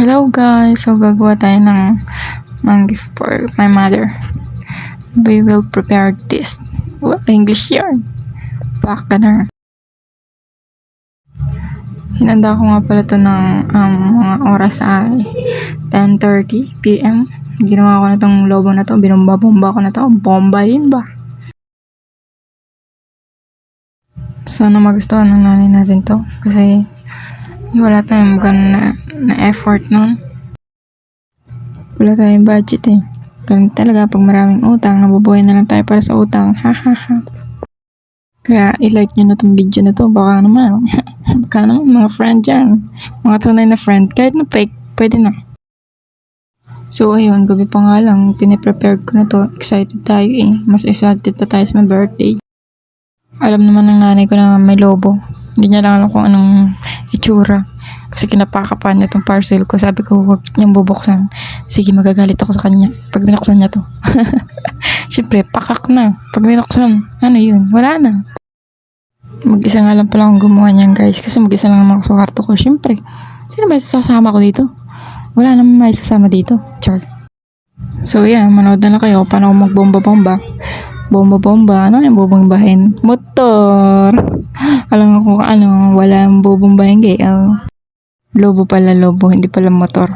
Hello guys! So gagawa tayo ng gift for my mother. We will prepare this. English yarn. Baka. Hinanda ko nga pala ito ng mga oras ay 10:30 PM. Ginawa ko na itong lobo na to. Binumba-bomba ko na to. Bombahin ba? Sana magustuhan ng nanay natin to. Kasi wala tayong ganun na effort nun. Wala tayong budget eh. Ganun talaga pag maraming utang, nabubuhay na lang tayo para sa utang. Ha ha ha. Kaya i-like nyo na tong video na to. Baka naman mga friend dyan. Mga tunay na friend. Kahit na fake, pwede na. So ayun, gabi pa nga lang, piniprepare ko na to. Excited tayo eh. Mas excited pa tayo sa my birthday. Alam naman ng nanay ko na may lobo. Hindi niya lang alam kung anong itsura. Kasi kinapakapan niya tong parcel ko. Sabi ko, huwag niyang bubuksan. Sige, magagalit ako sa kanya pag binuksan niya to. Siyempre, pakak na. Pag binuksan, ano yun? Wala na. Mag-isa nga lang pala akong gumawa niyan guys. Kasi mag-isa lang naman ako sa kwarto ko. Siyempre, sino ba sasama ko dito? Wala naman may sasama dito. Char. So yan, manood na lang kayo. Paano ako magbomba-bomba. Bomba-bomba. Ano yung bubombahin? Motor. Alam ko kung ano. Walang bubombahin kayo. Lobo pala, lobo. Hindi pala motor.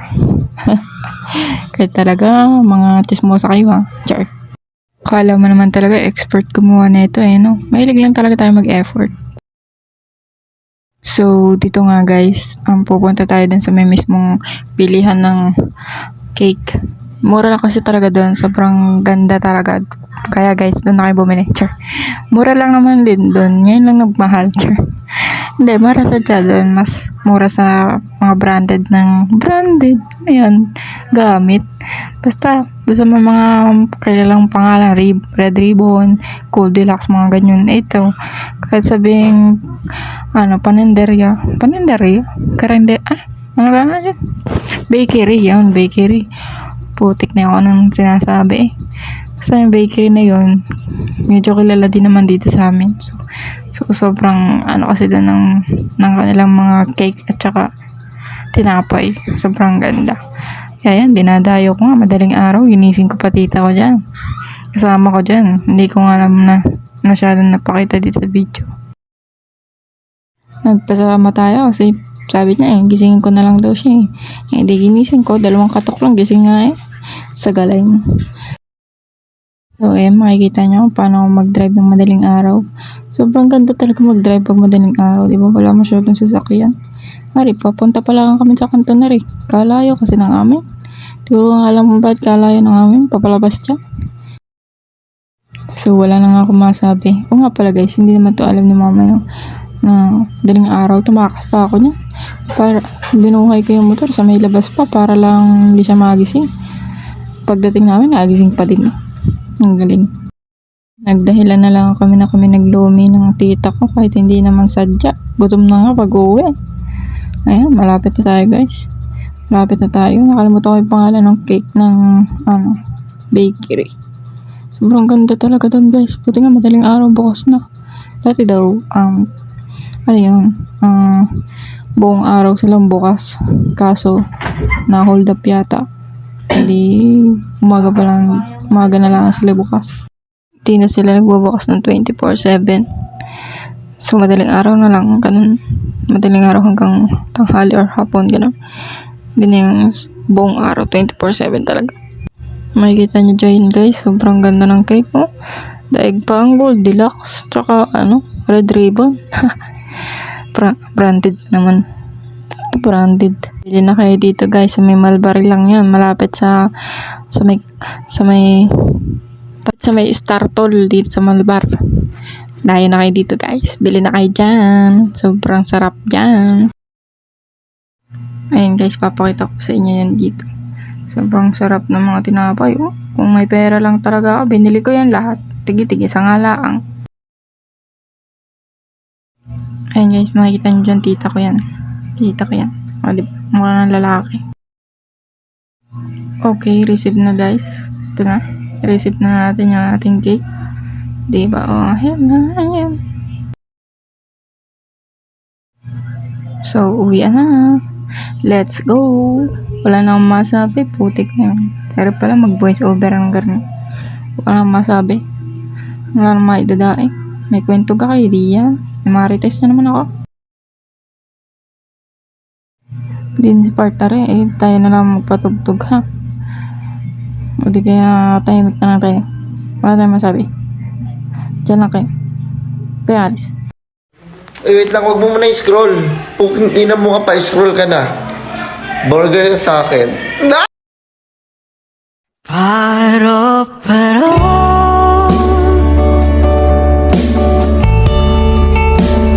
Kaya talaga, mga chismosa kayo ha. Char. Kala mo naman talaga, expert gumawa na ito eh, no? Mahilig lang talaga tayo mag-effort. So, dito nga guys, pupunta tayo dun sa may mismong bilihan ng cake. Mura lang kasi talaga dun. Sobrang ganda talaga. Kaya guys, dun na kayo bumili. Char. Mura lang naman din dun. Ngayon lang nagmahal. Char. Hindi, mura sa dyan. Mas mura sa mga branded. Ayan, gamit. Basta, doon sa mga kilalang pangalan, Red Ribbon, Cool Deluxe, mga ganyan. Ito, kahit sabing, paninderya? Ano ka nga yun? Bakery. Putik na yung anong sinasabi eh. Basta yung bakery na yun, medyo kilala din naman dito sa amin. So sobrang kasi doon ng kanilang mga cake at saka tinapay. Sobrang ganda. Kaya yan, dinadayo ko nga. Madaling araw, ginising ko pa tita ko dyan. Kasama ko dyan. Hindi ko nga alam na masyadong napakita dito sa video. Nagpasama tayo kasi sabi niya gisingin ko na lang daw siya eh. Hindi ginising ko. 2 katok lang, gising nga eh. Sa galing. So, makikita nyo paano mag-drive ng madaling araw. Sobrang ganda talaga mag-drive pag madaling araw. Di ba wala masyadong sasakyan? Ari, papunta pa lang kami sa kanto na rin. Kalayo kasi ng amin. Di ko alam kung bakit kalayo ng amin. Papalabas dyan. So, wala na nga ako masabi. O nga pala guys, hindi naman to alam ni mama na madaling araw. Tumakas pa ako niya. Para binuhay ko yung motor sa may labas pa para lang hindi siya magising. Pagdating namin, nagising pa din eh. Ang galing. Nagdahilan na lang kami naglumi ng tita ko kahit hindi naman sadya. Gutom na nga pag-uwi. Ayan, malapit na tayo guys. Malapit na tayo. Nakalimutan ko yung pangalan ng cake ng bakery. Sobrang ganda talaga doon guys. Buti nga madaling araw bukas na. Dati daw, buong araw silang bukas. Kaso, na-hold up yata. Hindi, umaga na lang sila bukas. Hindi na sila nagbubukas ng 24/7. So, madaling araw na lang, ganun. Madaling araw hanggang tanghali or hapon, ganun. Hindi na yung buong araw, 24/7 talaga. Makikita nyo dyan guys, sobrang ganda ng cake mo. Daig pa ang Gold Deluxe, tsaka Red Ribbon. Branded naman. Branded. Bili na kayo dito guys, sa may Mulberry lang yan, malapit sa may Star Toll dito sa Malbar. Dahil na kayo dito guys, bili na kayo dyan. Sobrang sarap dyan. Ayun guys, papakita ko sa inyo yan dito. Sobrang sarap ng mga tinapay. Kung may pera lang talaga ako, binili ko yan lahat. Tigi-tigi sa ngalaang. Ayun guys, makikita nyo dyan, tita ko yan. Diba? Mukha ng lalaki. Okay, receive na guys. Ito na. Receive na natin yung ating cake. Diba? Ayan. So, uwi na. Let's go! Wala na akong masabi, putik na yun. Pero pala mag-voice over ang garni. Wala nang masabi. Wala nang maidadaing. May kwento ka kayo, di yan. May marites na naman ako. Din si partner tayo na lang magpatugtog ha. O di kaya tahimik na tayo. Wala tayong masabi. Diyan lang kayo. Kaya alis. Wait lang, wag mo muna i-scroll. Puking ina mo ka pa, scroll ka na. Burger sa akin. Paro-paro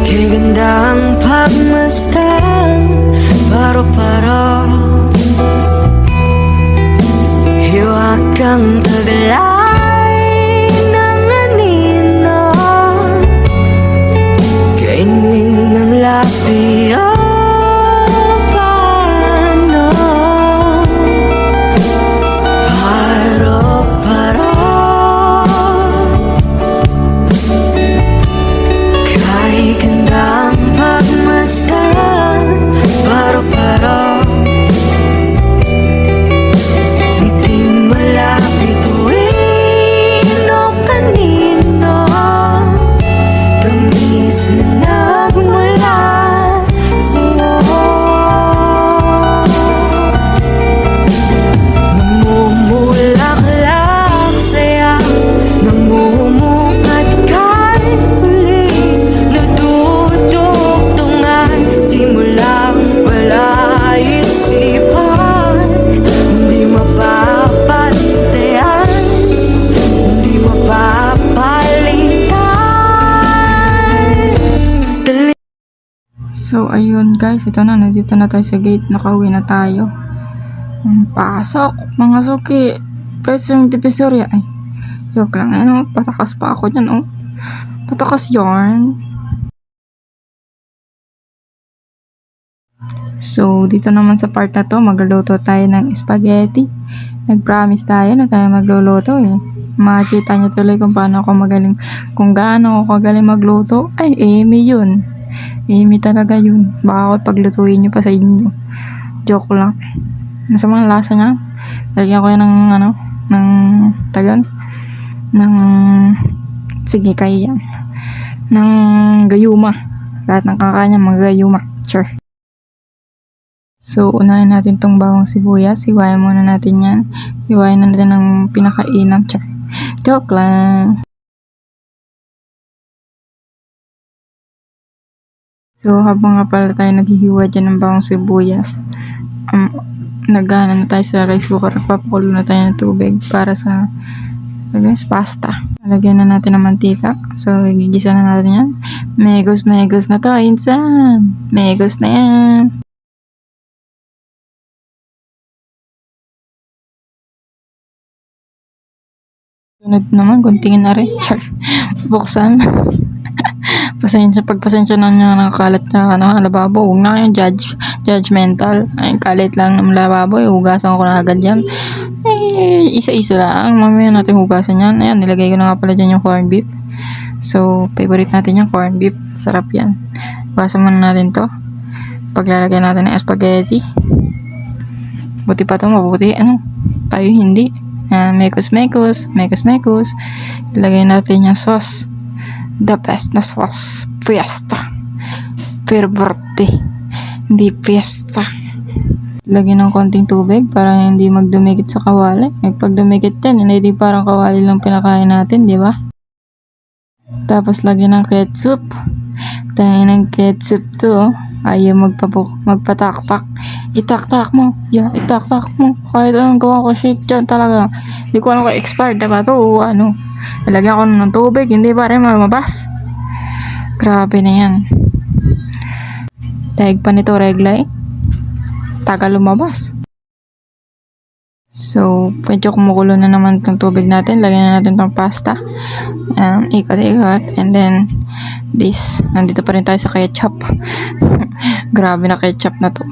Kagandang pagmasdan Paro-paro Hiwagang taglay ng anino Kainin ng labi o paano Paro-paro Kay gandang pagmasdan Paro-paro Ngiti malapit tuwing o kanino Tamis na nagmula sa'yo Namumulaklak saya Namumukat kay huli Natutugtungan Simulang wala isipan Hindi mapapantayan Hindi mapapalitan So, ayun guys. Ito na. Nandito na tayo sa gate. Nakauwi na tayo. Pasok. Mga suki. Pwede yung divisoria. Ay, joke lang. Ano, patakas pa ako dyan. Oh. Patakas yarn. So, dito naman sa part na to, magluluto tayo ng spaghetti. Nag-promise tayo na tayo magluluto eh. Makikita nyo tuloy kung paano ako magaling, kung gaano ako kagaling magluto. Ay, Amy yun. Amy talaga yun. Baka ako paglutuin nyo pa sa inyo. Joke lang. Nasa mga lasa niya. Lagyan ko yan ng ng tagal. Sige, kaya yan. Ng gayuma. Lahat ng kakanya, mga gayuma. Sure. So, unahin natin tong bawang sibuyas. Hiwain muna natin yan. Hiwain na natin ng pinakainam. Char. Joke lang. So, habang nga pala tayo naghihiwa dyan ng bawang sibuyas, nagana na tayo sa rice cooker. Papakulo na tayo ng tubig para sa pasta. Lagyan na natin ng mantika. So, gigisa na natin yan. Megos na to, insan. Megos na yan. Sunod naman, kuntingin na rin. Char. Buksan. Pagpasensya na nyo nakakalat na lababo. Huwag na kayong judgmental. Ay, kalit lang ng lababo. Hugasan ko na agad yan. Eh, isa-isa lang. Mamaya natin hugasan yan. Ayan, nilagay ko na nga pala dyan yung corned beef. So, favorite natin yung corned beef. Sarap yan. Hugasan muna natin to. Paglalagay natin ng spaghetti. Buti pa to, mabuti. Tayo hindi. Mekos. Ilagay natin yung sauce. The best na sauce. Fiesta. Pero birthday. Hindi fiesta. Lagyan ng konting tubig para hindi magdumikit sa kawali. Pag dumikit yan, hindi parang kawali lang pinakain natin, di ba? Tapos lagyan ng ketchup. Tayo ng ketchup to. Ayaw magpataktak. Itaktak mo. Yeah, itaktak mo. Kahit anong gawa ko, shake dyan talaga. Hindi ko alam kung expired na ba ito o ano. Nalagyan ko ng tubig, hindi pa rin mamabas. Grabe na yan. Dahig pa nito reglay. Tagal lumabas. So, medyo kumukulo na naman itong tubig natin. Lagyan na natin itong pasta. Ikot-ikot. And then, nandito pa rin tayo sa ketchup. Grabe na ketchup na to.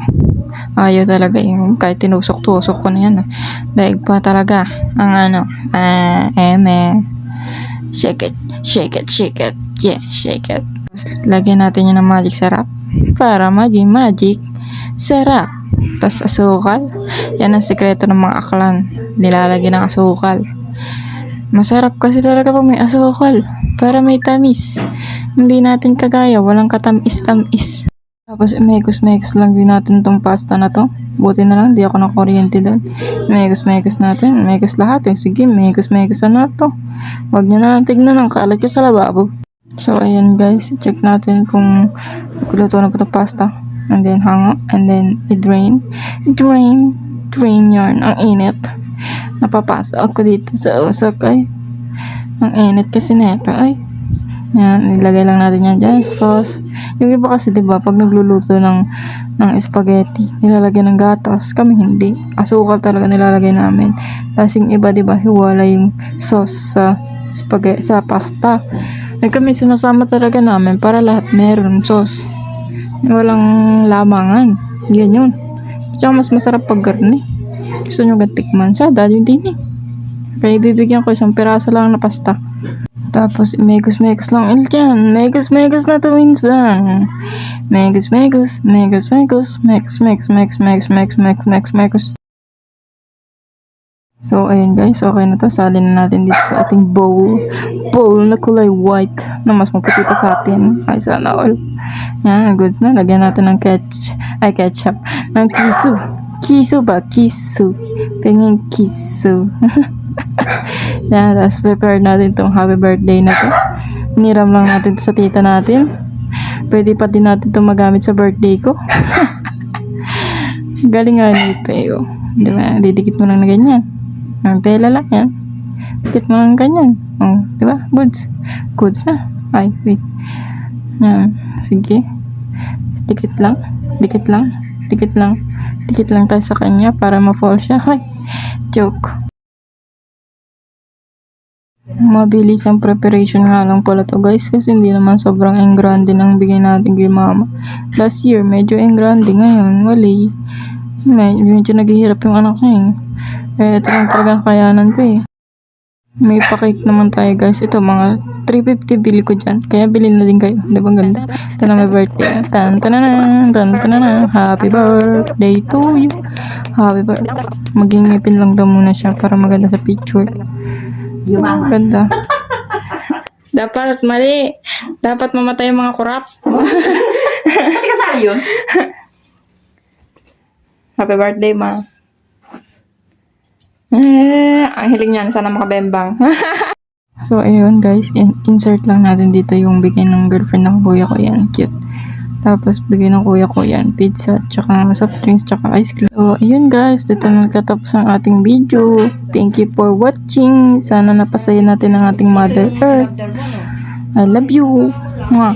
Ayaw talaga yung kahit tinusok-tusok ko na yan. Daig pa talaga ang shake it. Yeah, shake it. Lagyan natin yun ng magic sarap para maging magic Sarap. Tapos asukal. Yan ang sikreto ng mga aklan. Nilalagyan ng asukal. Masarap kasi talaga pag may asukal. Para may tamis. Hindi natin kagaya. Walang katamis-tamis. Tapos mekos-mekos lang din natin tong pasta na to. Buti na lang, di ako na kuryente doon. Mekos-mekos natin. Mekos lahat eh. Sige, mekos-mekos na to. Huwag nyo na lang tignan ang kalat ko sa lababo. So, ayan guys. Check natin kung luto na po itong pasta. And then hang up. And then i-drain. Drain yarn. Ang init. Napapasok ako dito sa usok ay. Ang init kasi neto ay. Yan, nilagay lang natin yan dyan sa sauce. Yung iba kasi, diba, pag nagluluto ng spaghetti, nilalagyan ng gatas. Kami hindi. Asukal talaga nilalagay namin. Tapos yung iba, diba, hiwala yung sauce sa spaghetti, sa pasta. Eh, kami sinasama talaga namin para lahat meron sauce. Walang lamangan. Yan yun. Tsaka mas masarap pag garni. Gusto nyo gatikman siya, dahil din eh. Kaya bibigyan ko isang piraso lang na pasta. Tapos, megos lang ulit yan. Megos na to minsan. Megos. So, ayun guys. Okay na to. Salin na natin dito sa ating bowl. Bowl na kulay white. Na mas maputi pa sa atin. Ay, sana all. Yan, goods na. Lagyan natin ng ketchup. Ng kisu. Kisu. Pengin kisu. Yan, tapos prepare natin itong happy birthday na to. Niram lang natin to sa tita natin. Pwede pa din natin itong magamit sa birthday ko. Galing nga nito eh. Oh. Diba? Didikit mo lang na ganyan. Ang tela lang yan. Dikit mo lang ganyan. Oh, diba? Goods na. Ay, wait. Yan. Sige. Dikit lang tayo sa kanya para ma-fall siya. Hay. Joke. Mabilis ang preparation nga lang pala to guys kasi hindi naman sobrang engrande ng bigay natin kay mama. Last year medyo engrande, ngayon wali. Medyo naghihirap yung anak niya eh. Eh ito lang talagang kayanan ko eh. May pa-cake naman tayo guys. Ito mga 350 bili ko dyan. Kaya bilhin na din kayo. Di ba ganda? Ito na may birthday. Tan-tanan. Happy birthday to you. Happy birthday. Maging ngipin lang daw muna siya para maganda sa picture. Ganda. Dapat mali. Dapat mamatay yung mga kurap. Kasi kasali yun. Happy birthday, ma. Ang hiling niyan, sana makabembang. So, ayun guys, insert lang natin dito yung bigay ng girlfriend ng kuya ko. Yan, cute. Tapos, bigay ng kuya ko yan, pizza, tsaka soft drinks, tsaka ice cream. So, ayun guys, dito na nagkatapos ang ating video. Thank you for watching. Sana napasaya natin ang ating Mother Earth. I love you. Mwah.